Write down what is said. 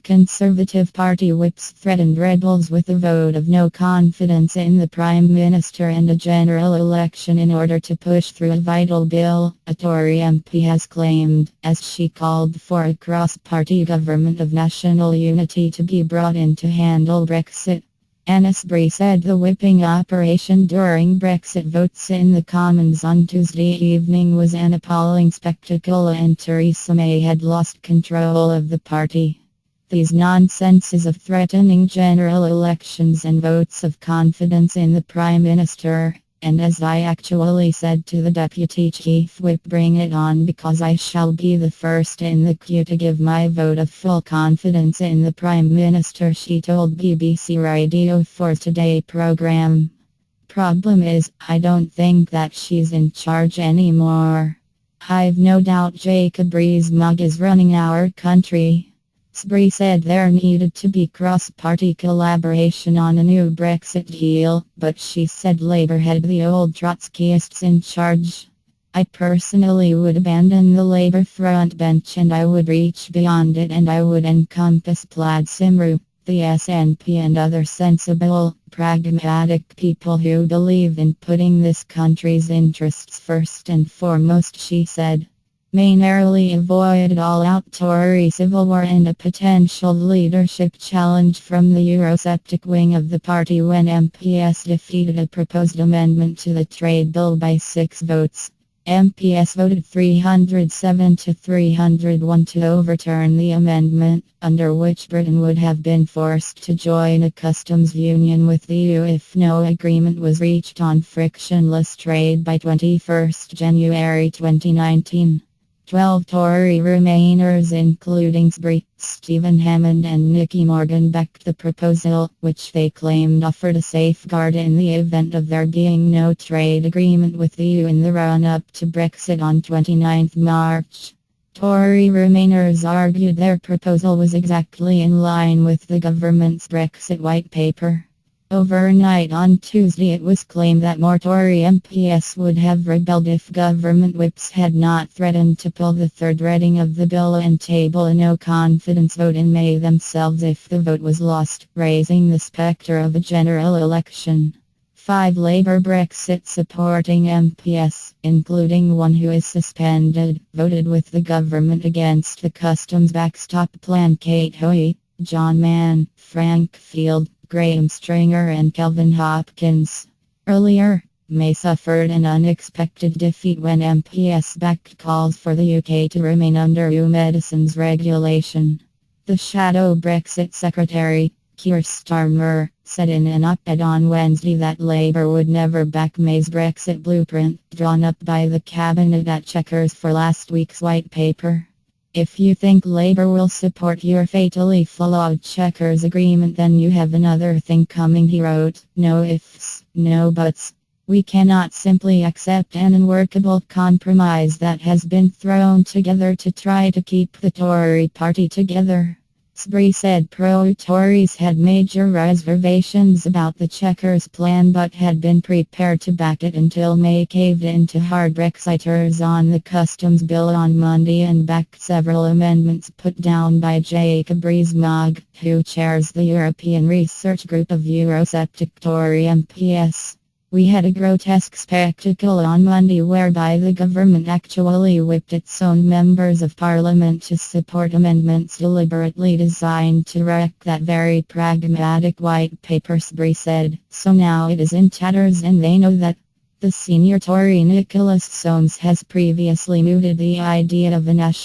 Conservative Party whips threatened rebels with a vote of no confidence in the Prime Minister and a general election in order to push through a vital bill, a Tory MP has claimed, as she called for a cross-party government of national unity to be brought in to handle Brexit. Anna Soubry said the whipping operation during Brexit votes in the Commons on Tuesday evening was an appalling spectacle and Theresa May had lost control of the party. These nonsenses of threatening general elections and votes of confidence in the Prime Minister, and as I actually said to the Deputy Chief Whip, bring it on, because I shall be the first in the queue to give my vote of full confidence in the Prime Minister, she told BBC Radio 4 Today programme. Problem is, I don't think that she's in charge anymore. I've no doubt Jacob Rees-Mogg is running our country. Soubry said there needed to be cross-party collaboration on a new Brexit deal, but she said Labour had the old Trotskyists in charge. I personally would abandon the Labour front bench and I would reach beyond it and I would encompass Plaid Cymru, the SNP and other sensible, pragmatic people who believe in putting this country's interests first and foremost, she said. May narrowly avoided all-out Tory civil war and a potential leadership challenge from the Eurosceptic wing of the party when MPs defeated a proposed amendment to the trade bill by 6 votes. MPs voted 307 to 301 to overturn the amendment, under which Britain would have been forced to join a customs union with the EU if no agreement was reached on frictionless trade by 21 January 2019. 12 Tory Remainers including Soubry, Stephen Hammond and Nicky Morgan backed the proposal, which they claimed offered a safeguard in the event of there being no trade agreement with the EU in the run-up to Brexit on 29 March. Tory Remainers argued their proposal was exactly in line with the government's Brexit white paper. Overnight on Tuesday it was claimed that more Tory MPs would have rebelled if government whips had not threatened to pull the third reading of the bill and table a no-confidence vote in May themselves if the vote was lost, raising the spectre of a general election. 5 Labour Brexit supporting MPs, including one who is suspended, voted with the government against the customs backstop plan. Kate Hoey, John Mann, Frank Field, Graham Stringer and Kelvin Hopkins. Earlier, May suffered an unexpected defeat when MPs backed calls for the UK to remain under EU medicines regulation. The shadow Brexit Secretary, Keir Starmer, said in an op-ed on Wednesday that Labour would never back May's Brexit blueprint, drawn up by the Cabinet at Chequers for last week's white paper. If you think Labour will support your fatally flawed Chequers agreement, then you have another thing coming, he wrote. No ifs, no buts. We cannot simply accept an unworkable compromise that has been thrown together to try to keep the Tory party together. Soubry said pro-Tories had major reservations about the Chequers plan but had been prepared to back it until May caved in to hard Brexiters on the customs bill on Monday and backed several amendments put down by Jacob Rees-Mogg, who chairs the European Research Group of Eurosceptic Tory MPs. We had a grotesque spectacle on Monday whereby the government actually whipped its own members of parliament to support amendments deliberately designed to wreck that very pragmatic white paper, Soubry said. So now it is in tatters and they know that. The senior Tory Nicholas Soames has previously mooted the idea of a national